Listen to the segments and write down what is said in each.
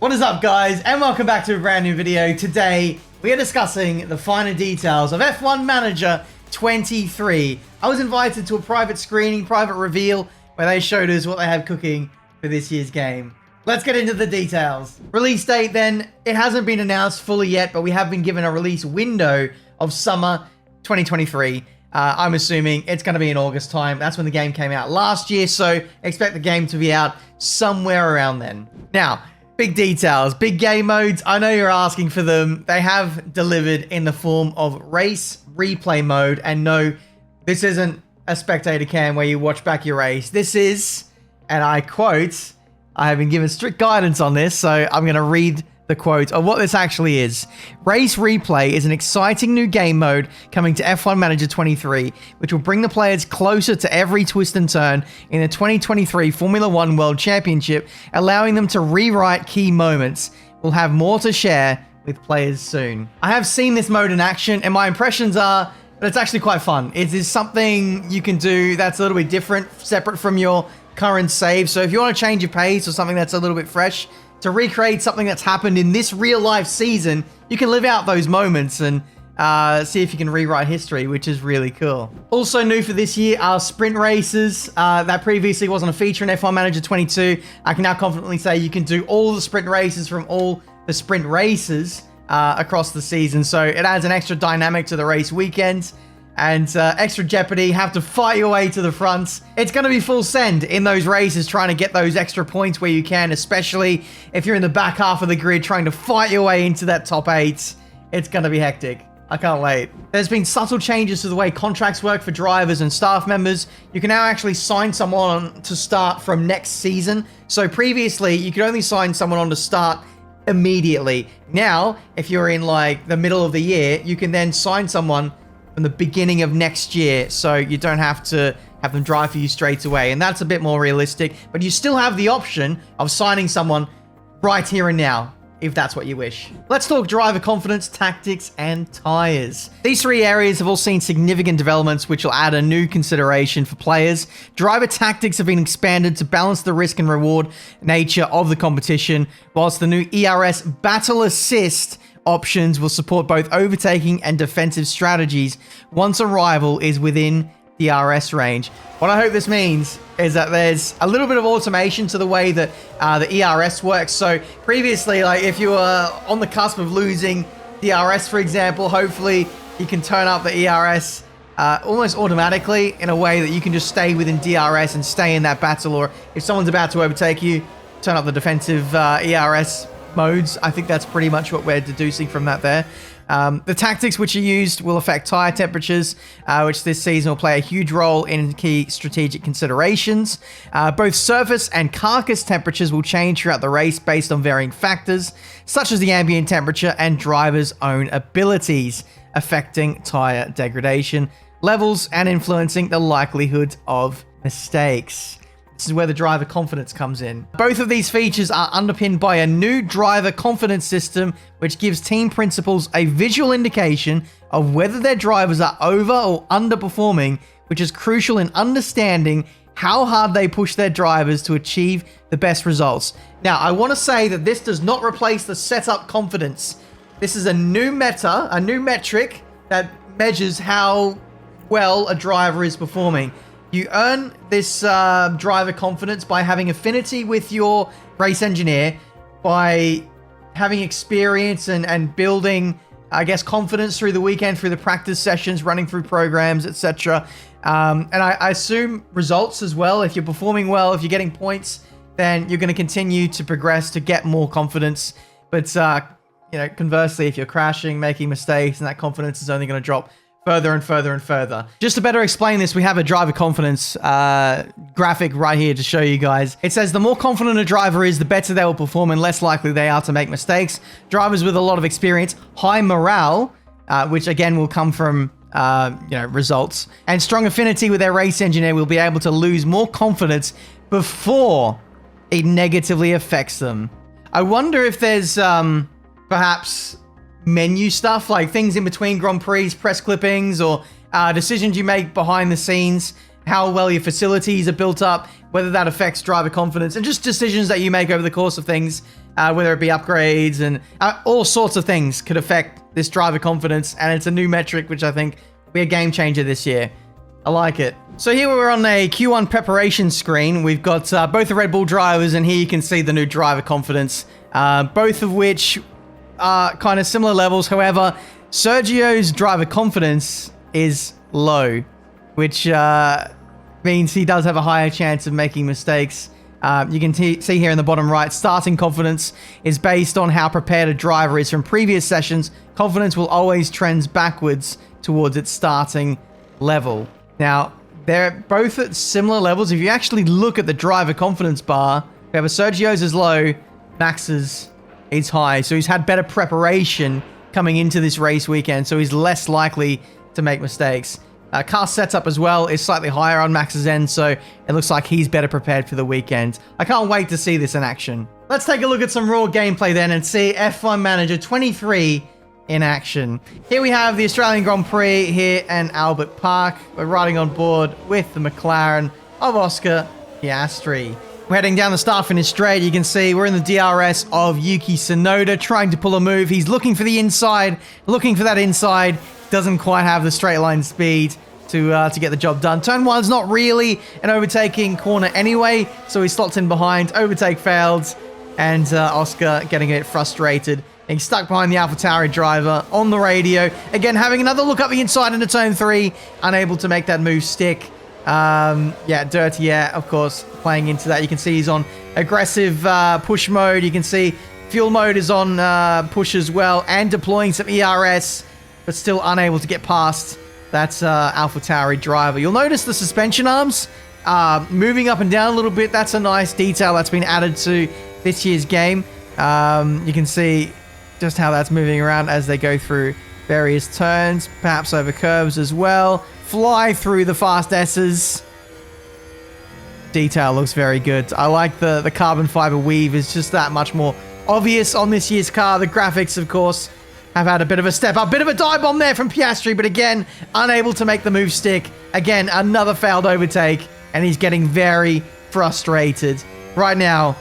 What is up, guys, and welcome back to a brand new video. Today we are discussing the finer details of F1 Manager 23. I was invited to a private screening, private reveal, where they showed us what they have cooking for this year's game. Let's get into the details. Release date then, it hasn't been announced fully yet, but we have been given a release window of summer 2023. I'm assuming it's going to be in August time. That's when the game came out last year, so expect the game to be out somewhere around then. Now, big details, big game modes. I know you're asking for them. They have delivered in the form of race replay mode. And no, this isn't a spectator cam where you watch back your race. This is, and I quote, I have been given strict guidance on this, so I'm going to read the quote of what this actually is. Race Replay is an exciting new game mode coming to F1 Manager 23, which will bring the players closer to every twist and turn in the 2023 Formula One World Championship, allowing them to rewrite key moments. We'll have more to share with players soon. I have seen this mode in action, and my impressions are that it's actually quite fun. It is something you can do that's a little bit different, separate from your current save. So if you want to change your pace or something that's a little bit fresh, to recreate something that's happened in this real life season, you can live out those moments and see if you can rewrite history, which is really cool. Also new for this year are sprint races. That previously wasn't a feature in F1 Manager 22. I can now confidently say you can do all the sprint races from all the sprint races across the season. So it adds an extra dynamic to the race weekends and extra jeopardy, have to fight your way to the front. It's going to be full send in those races, trying to get those extra points where you can, especially if you're in the back half of the grid trying to fight your way into that top 8. It's going to be hectic. I can't wait. There's been subtle changes to the way contracts work for drivers and staff members. You can now actually sign someone on to start from next season. So previously, you could only sign someone on to start immediately. Now, if you're in like the middle of the year, you can then sign someone from the beginning of next year, so you don't have to have them drive for you straight away, and that's a bit more realistic, but you still have the option of signing someone right here and now, if that's what you wish. Let's talk driver confidence, tactics, and tires. These three areas have all seen significant developments, which will add a new consideration for players. Driver tactics have been expanded to balance the risk and reward nature of the competition, whilst the new ERS Battle Assist options will support both overtaking and defensive strategies once a rival is within the RS range. What I hope this means is that there's a little bit of automation to the way that the ERS works. So previously, like if you were on the cusp of losing DRS, for example, hopefully you can turn up the ERS almost automatically in a way that you can just stay within DRS and stay in that battle. Or if someone's about to overtake you, turn up the defensive ERS modes. I think that's pretty much what we're deducing from that there. The tactics which are used will affect tire temperatures, which this season will play a huge role in key strategic considerations. Both surface and carcass temperatures will change throughout the race based on varying factors, such as the ambient temperature and drivers' own abilities, affecting tire degradation levels and influencing the likelihood of mistakes. This is where the driver confidence comes in. Both of these features are underpinned by a new driver confidence system, which gives team principals a visual indication of whether their drivers are over or underperforming, which is crucial in understanding how hard they push their drivers to achieve the best results. Now, I want to say that this does not replace the setup confidence. This is a new meta, a new metric that measures how well a driver is performing. You earn this driver confidence by having affinity with your race engineer, by having experience and building, I guess, confidence through the weekend, through the practice sessions, running through programs, etc. And I assume results as well. If you're performing well, if you're getting points, then you're going to continue to progress to get more confidence. But you know, conversely, if you're crashing, making mistakes, and that confidence is only going to drop further and further and further. Just to better explain this, we have a driver confidence graphic right here to show you guys. It says the more confident a driver is, the better they will perform and less likely they are to make mistakes. Drivers with a lot of experience, high morale, which again will come from results, and strong affinity with their race engineer will be able to lose more confidence before it negatively affects them. I wonder if there's perhaps menu stuff, like things in between Grand Prix, press clippings, or decisions you make behind the scenes how well your facilities are built up, whether that affects driver confidence, and just decisions that you make over the course of things, whether it be upgrades and all sorts of things could affect this driver confidence. And it's a new metric, which I think will be a game changer this year. I like it. So here we're on a Q1 preparation screen. We've got both the Red Bull drivers, and here you can see the new driver confidence, both of which are kind of similar levels. However, Sergio's driver confidence is low, which means he does have a higher chance of making mistakes. You can see here in the bottom right, starting confidence is based on how prepared a driver is from previous sessions. Confidence will always trend backwards towards its starting level. Now, they're both at similar levels. If you actually look at the driver confidence bar, we have a Sergio's is low, Max's is high. So he's had better preparation coming into this race weekend, so he's less likely to make mistakes. Car setup as well is slightly higher on Max's end, so it looks like he's better prepared for the weekend. I can't wait to see this in action. Let's take a look at some raw gameplay then and see F1 Manager 23 in action. Here we have the Australian Grand Prix here in Albert Park. We're riding on board with the McLaren of Oscar Piastri. We're heading down the start-finish straight. You can see we're in the DRS of Yuki Tsunoda, trying to pull a move. He's looking for the inside, looking for that inside. Doesn't quite have the straight line speed to get the job done. Turn 1's not really an overtaking corner anyway, so he slots in behind. Overtake failed, and Oscar getting a bit frustrated. He's stuck behind the AlphaTauri driver on the radio. Again, having another look up the inside into turn 3, unable to make that move stick. Yeah, dirty air, of course, playing into that. You can see he's on aggressive push mode. You can see fuel mode is on push as well, and deploying some ERS, but still unable to get past that AlphaTauri driver. You'll notice the suspension arms moving up and down a little bit. That's a nice detail that's been added to this year's game. You can see just how that's moving around as they go through various turns, perhaps over curves as well. Fly through the fast S's. Detail looks very good. I like the carbon fiber weave is just that much more obvious on this year's car. The graphics, of course, have had a bit of a step up. Bit of a dive bomb there from Piastri, but again, unable to make the move stick. Again, another failed overtake, and he's getting very frustrated. Right now,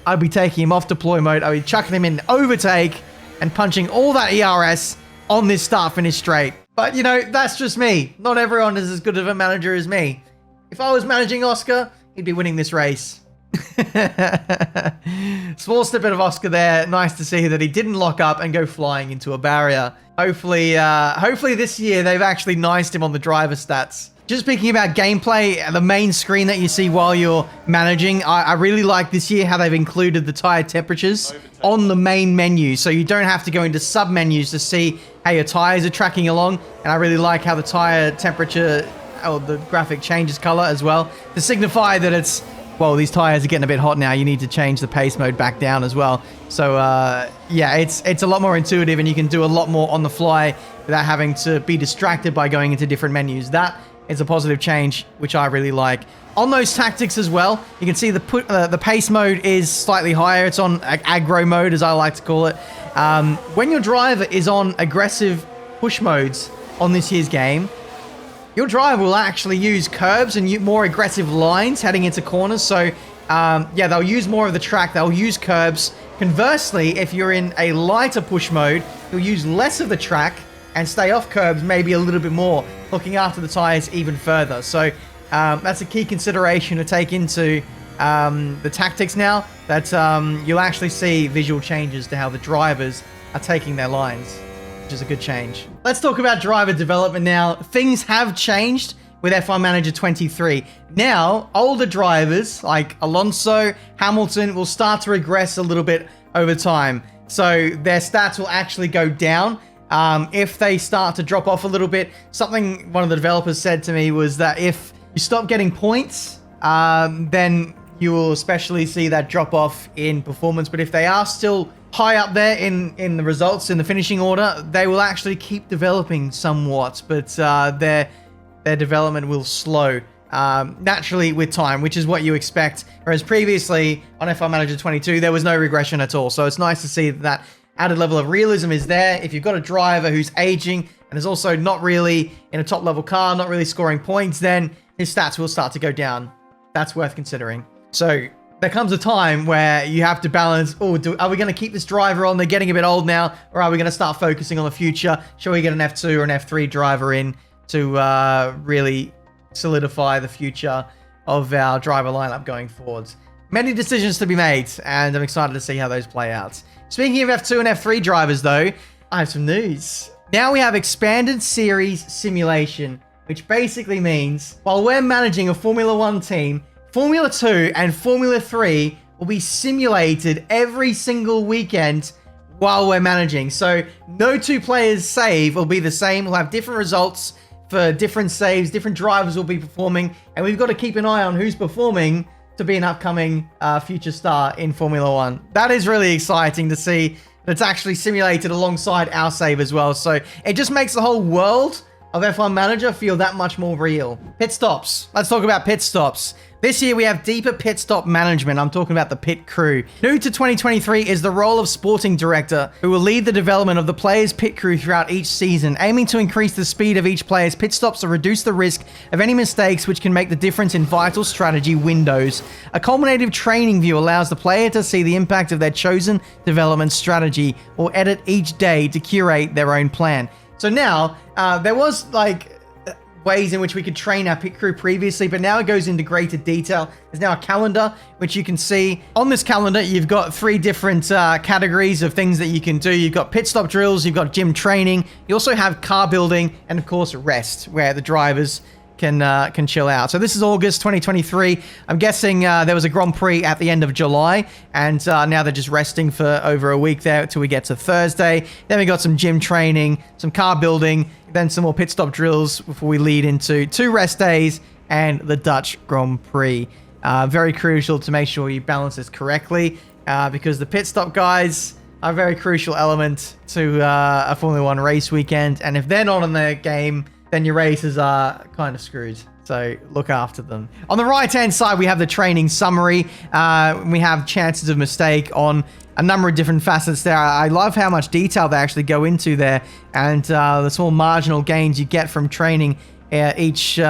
I'd be taking him off deploy mode. I'd be chucking him in overtake and punching all that ERS on this start-finish straight. But, you know, that's just me. Not everyone is as good of a manager as me. If I was managing Oscar, he'd be winning this race. Small snippet of Oscar there. Nice to see that he didn't lock up and go flying into a barrier. Hopefully this year they've actually niced him on the driver stats. Just speaking about gameplay, the main screen that you see while you're managing, I really like this year how they've included the tire temperatures on the main menu, so you don't have to go into sub-menus to see how your tires are tracking along. And I really like how the tire temperature, or the graphic changes color as well, to signify that it's, well, these tires are getting a bit hot now. You need to change the pace mode back down as well. So yeah, it's a lot more intuitive, and you can do a lot more on the fly without having to be distracted by going into different menus. That is a positive change, which I really like. On those tactics as well, you can see the pace mode is slightly higher. It's on aggro mode, as I like to call it. When your driver is on aggressive push modes on this year's game, your driver will actually use curbs and more aggressive lines heading into corners. So, yeah, they'll use more of the track. They'll use curbs. Conversely, if you're in a lighter push mode, you'll use less of the track and stay off curbs maybe a little bit more, looking after the tires even further. So, that's a key consideration to take into the tactics now, that you'll actually see visual changes to how the drivers are taking their lines, which is a good change. Let's talk about driver development now. Things have changed with F1 Manager 23. Now, older drivers like Alonso, Hamilton will start to regress a little bit over time. So their stats will actually go down. If they start to drop off a little bit, something one of the developers said to me was that if you stop getting points, then you will especially see that drop off in performance. But if they are still high up there in the results, in the finishing order, they will actually keep developing somewhat, but their development will slow naturally with time, which is what you expect. Whereas previously on F1 Manager 22, there was no regression at all. So it's nice to see that added level of realism is there. If you've got a driver who's aging and is also not really in a top level car, not really scoring points, then his stats will start to go down. That's worth considering. So there comes a time where you have to balance, are we going to keep this driver on? They're getting a bit old now. Or are we going to start focusing on the future? Shall we get an F2 or an F3 driver in to really solidify the future of our driver lineup going forwards? Many decisions to be made, and I'm excited to see how those play out. Speaking of F2 and F3 drivers, though, I have some news. Now we have expanded series simulation, which basically means while we're managing a Formula 1 team, Formula 2 and Formula 3 will be simulated every single weekend while we're managing. So no two players' save will be the same. We'll have different results for different saves. Different drivers will be performing, and we've got to keep an eye on who's performing to be an upcoming future star in Formula 1. That is really exciting to see that it's actually simulated alongside our save as well. So it just makes the whole world of F1 Manager feel that much more real. Pit stops. Let's talk about pit stops. This year we have deeper pit stop management. I'm talking about the pit crew. New to 2023 is the role of sporting director, who will lead the development of the player's pit crew throughout each season, aiming to increase the speed of each player's pit stops to reduce the risk of any mistakes which can make the difference in vital strategy windows. A culminative training view allows the player to see the impact of their chosen development strategy or edit each day to curate their own plan. So now, there was ways in which we could train our pit crew previously, but now it goes into greater detail. There's now a calendar, which you can see. On this calendar, you've got 3 different categories of things that you can do. You've got pit stop drills, you've got gym training, you also have car building, and of course rest, where the drivers can chill out. So this is August 2023. I'm guessing there was a Grand Prix at the end of July, and now they're just resting for over a week there till we get to Thursday. Then we got some gym training, some car building, then some more pit stop drills before we lead into 2 rest days and the Dutch Grand Prix. Very crucial to make sure you balance this correctly, because the pit stop guys are a very crucial element to a Formula 1 race weekend, and if they're not in their game, then your races are kind of screwed. So look after them. On the right-hand side, we have the training summary. We have chances of mistake on a number of different facets there. I love how much detail they actually go into there, and the small marginal gains you get from training each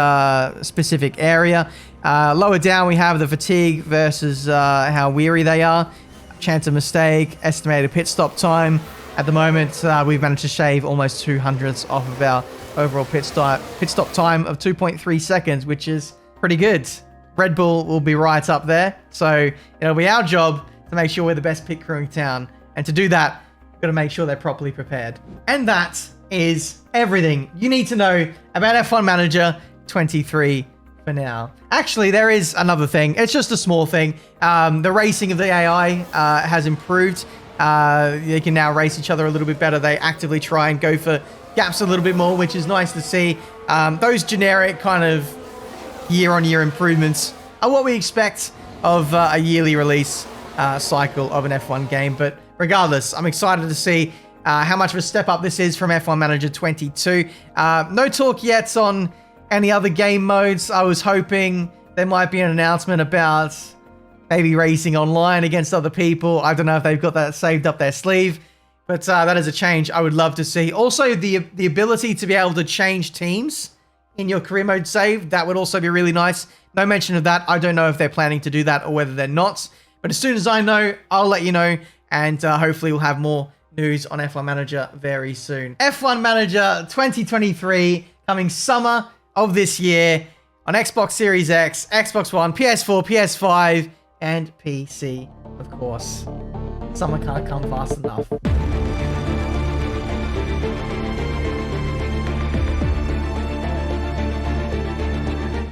specific area. Lower down, we have the fatigue versus how weary they are. Chance of mistake, estimated pit stop time. At the moment, we've managed to shave almost 200ths off of our overall pit stop time of 2.3 seconds, which is pretty good. Red Bull will be right up there. So it'll be our job to make sure we're the best pit crew in town. And to do that, we've got to make sure they're properly prepared. And that is everything you need to know about F1 Manager 23 for now. Actually, there is another thing. It's just a small thing. The racing of the AI has improved. They can now race each other a little bit better. They actively try and go for gaps a little bit more, which is nice to see. Those generic kind of year-on-year improvements are what we expect of a yearly release cycle of an F1 game. But regardless, I'm excited to see how much of a step up this is from F1 Manager 22. No talk yet on any other game modes. I was hoping there might be an announcement about maybe racing online against other people. I don't know if they've got that saved up their sleeve, but that is a change I would love to see. Also, the ability to be able to change teams in your career mode save, that would also be really nice. No mention of that. I don't know if they're planning to do that or whether they're not, but as soon as I know, I'll let you know, and hopefully we'll have more news on F1 Manager very soon. F1 Manager 2023 coming summer of this year on Xbox Series X, Xbox One, PS4, PS5, and PC, of course. Summer can't come fast enough.